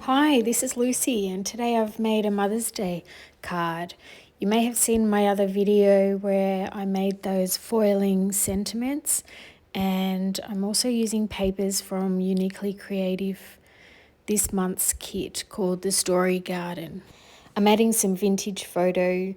Hi, this is Lucy, and today I've made a Mother's Day card. You may have seen my other video where I made those foiling sentiments, and I'm also using papers from Uniquely Creative this month's kit called the Story Garden. I'm adding some vintage photo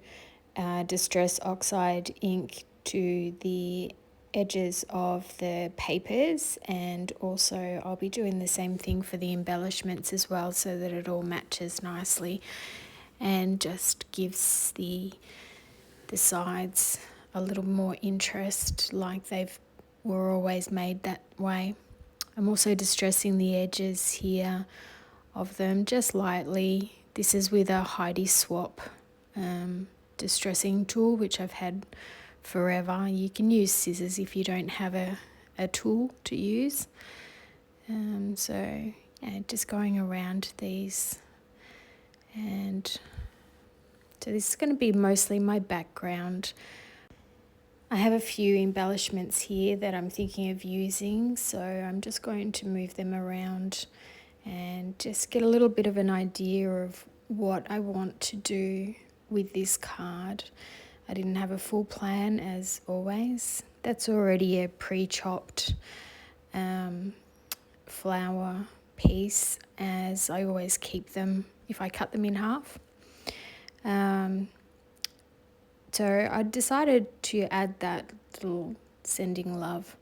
distress oxide ink to the edges of the papers, and also I'll be doing the same thing for the embellishments as well, so that it all matches nicely and just gives the sides a little more interest, like were always made that way. I'm also distressing the edges here of them just lightly. This is with a Heidi Swap distressing tool, which I've had forever. You can use scissors if you don't have a tool to use. So yeah, just going around these, and so this is going to be mostly my background. I have a few embellishments here that I'm thinking of using, so I'm just going to move them around and just get a little bit of an idea of what I want to do with this card. I didn't have a full plan, as always. That's already a pre-chopped flower piece, as I always keep them if I cut them in half. So I decided to add that little sending love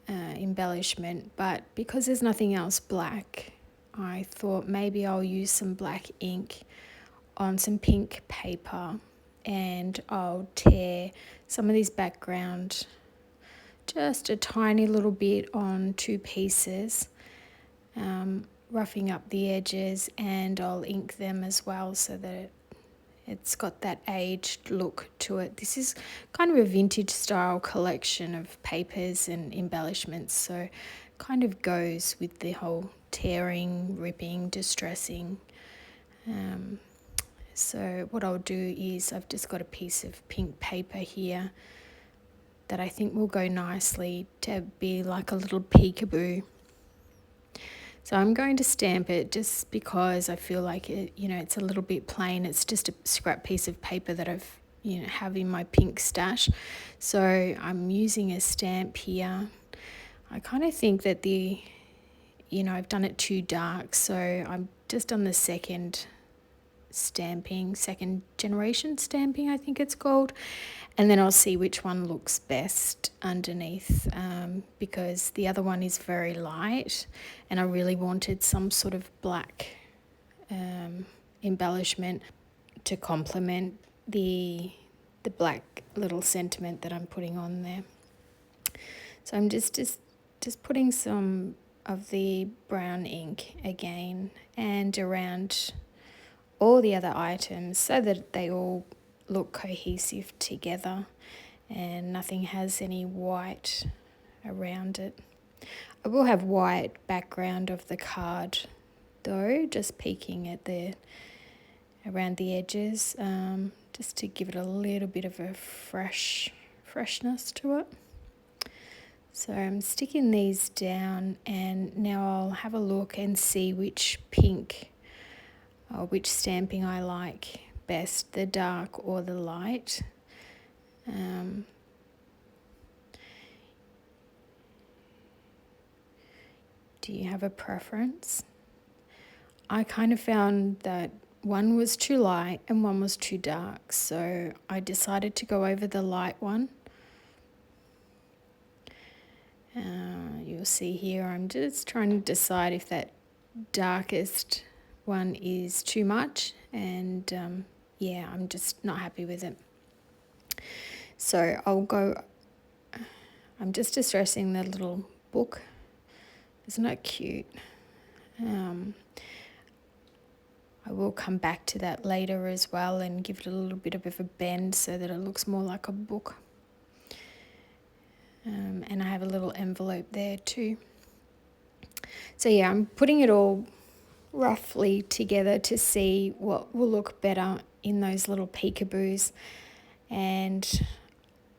embellishment, but because there's nothing else black, I thought maybe I'll use some black ink on some pink paper, and I'll tear some of this background just a tiny little bit on two pieces, roughing up the edges, and I'll ink them as well so that it's got that aged look to it. This is kind of a vintage style collection of papers and embellishments, so kind of goes with the whole tearing, ripping, distressing. So what I'll do is I've just got a piece of pink paper here that I think will go nicely to be like a little peekaboo. So I'm going to stamp it just because I feel like it's a little bit plain. It's just a scrap piece of paper that I've have in my pink stash. So I'm using a stamp here. I kind of think that I've done it too dark, so I'm just on the second generation stamping, I think it's called, and then I'll see which one looks best underneath, because the other one is very light and I really wanted some sort of black embellishment to complement the black little sentiment that I'm putting on there. So I'm just putting some of the brown ink again and around all the other items so that they all look cohesive together and nothing has any white around it. I will have white background of the card though, just peeking at around the edges, just to give it a little bit of a freshness to it. So I'm sticking these down, and now I'll have a look and see which pink or which stamping I like best, the dark or the light. Do you have a preference? I kind of found that one was too light and one was too dark, so I decided to go over the light one. You'll see here I'm just trying to decide if that darkest one is too much, and I'm just not happy with it. So I'm just distressing the little book. Isn't that cute? I will come back to that later as well and give it a little bit of a bend so that it looks more like a book. And I have a little envelope there too. So yeah, I'm putting it all roughly together to see what will look better in those little peekaboos. And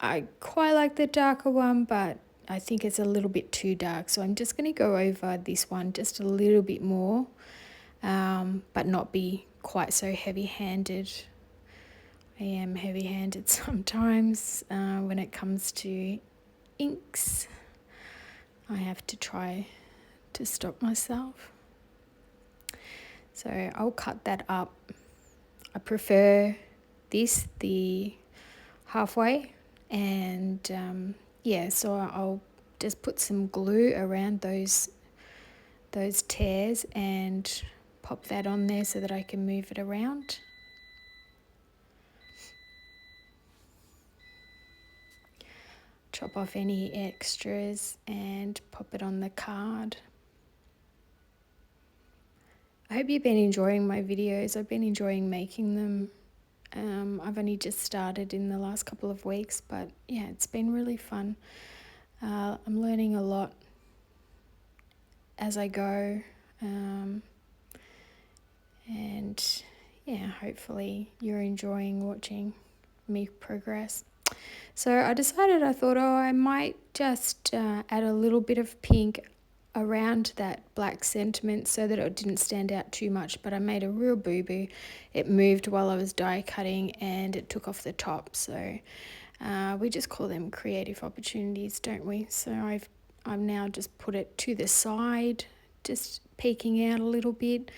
I quite like the darker one, but I think it's a little bit too dark. So I'm just going to go over this one just a little bit more but not be quite so heavy-handed. I am heavy-handed sometimes when it comes to inks. I have to try to stop myself. So I'll cut that up. I prefer the halfway, and so I'll just put some glue around those tears and pop that on there so that I can move it around. Chop off any extras and pop it on the card. I hope you've been enjoying my videos. I've been enjoying making them. I've only just started in the last couple of weeks, but yeah, it's been really fun. I'm learning a lot as I go, and yeah, hopefully you're enjoying watching me progress. So I thought, I might just add a little bit of pink around that black sentiment so that it didn't stand out too much, but I made a real boo-boo. It moved while I was die cutting and it took off the top. So we just call them creative opportunities, don't we? So I've now just put it to the side, just peeking out a little bit.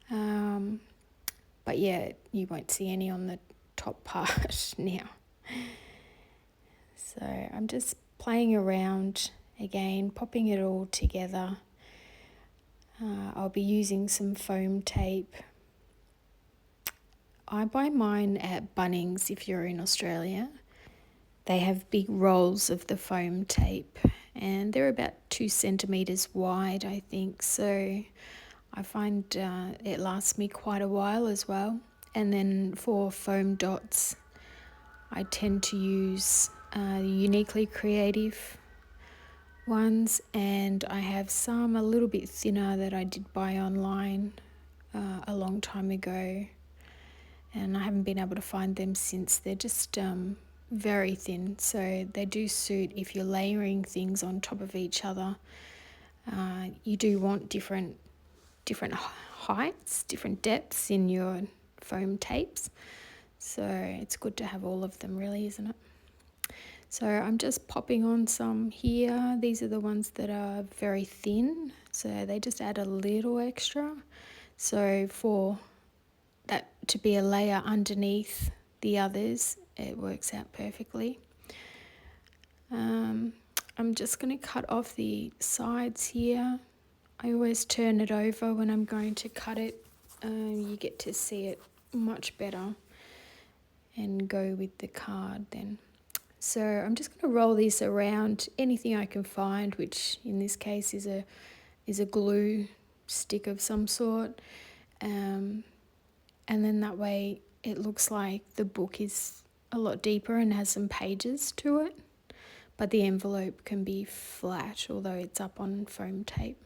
But yeah, you won't see any on the top part now. So I'm just playing around again, popping it all together. I'll be using some foam tape. I buy mine at Bunnings if you're in Australia. They have big rolls of the foam tape and they're about 2 centimeters wide, I think. So I find it lasts me quite a while as well. And then for foam dots, I tend to use Uniquely Creative ones, and I have some a little bit thinner that I did buy online a long time ago, and I haven't been able to find them since. They're just very thin, so they do suit if you're layering things on top of each other. You do want different heights, different depths in your foam tapes, so it's good to have all of them, really, isn't it? So I'm just popping on some here. These are the ones that are very thin, so they just add a little extra. So for that to be a layer underneath the others, it works out perfectly. I'm just going to cut off the sides here. I always turn it over when I'm going to cut it. You get to see it much better and go with the card then. So I'm just going to roll this around anything I can find, which in this case is a glue stick of some sort. And then that way it looks like the book is a lot deeper and has some pages to it. But the envelope can be flat, although it's up on foam tape.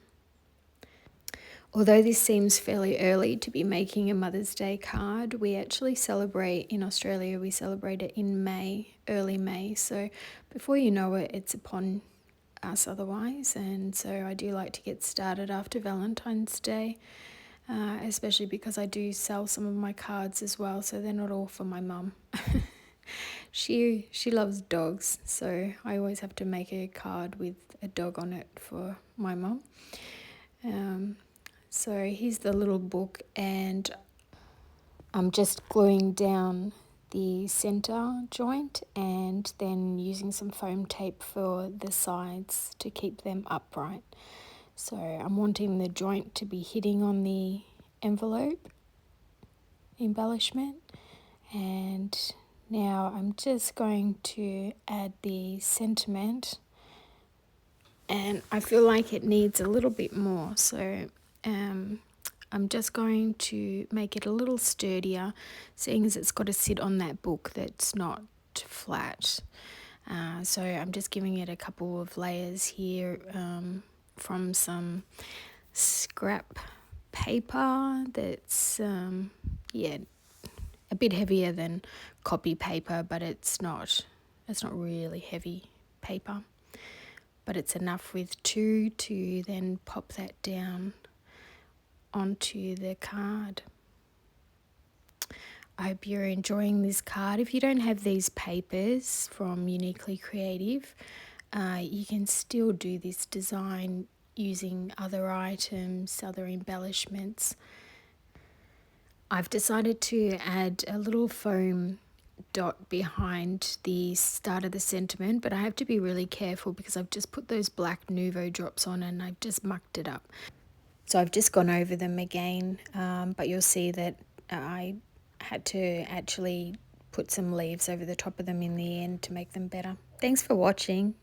Although this seems fairly early to be making a Mother's Day card, we actually celebrate, in Australia, we celebrate it in May, early May. So before you know it, it's upon us otherwise. And so I do like to get started after Valentine's Day, especially because I do sell some of my cards as well. So they're not all for my mum. She loves dogs, so I always have to make a card with a dog on it for my mum. So here's the little book, and I'm just gluing down the center joint and then using some foam tape for the sides to keep them upright. So I'm wanting the joint to be hitting on the envelope embellishment, and now I'm just going to add the sentiment, and I feel like it needs a little bit more, so I'm just going to make it a little sturdier, seeing as it's got to sit on that book that's not flat. So I'm just giving it a couple of layers here from some scrap paper that's a bit heavier than copy paper, but it's not really heavy paper, but it's enough with 2 to then pop that down onto the card. I hope you're enjoying this card. If you don't have these papers from Uniquely Creative, you can still do this design using other items, other embellishments. I've decided to add a little foam dot behind the start of the sentiment, but I have to be really careful because I've just put those black Nuvo drops on and I've just mucked it up. So I've just gone over them again, but you'll see that I had to actually put some leaves over the top of them in the end to make them better. Thanks for watching.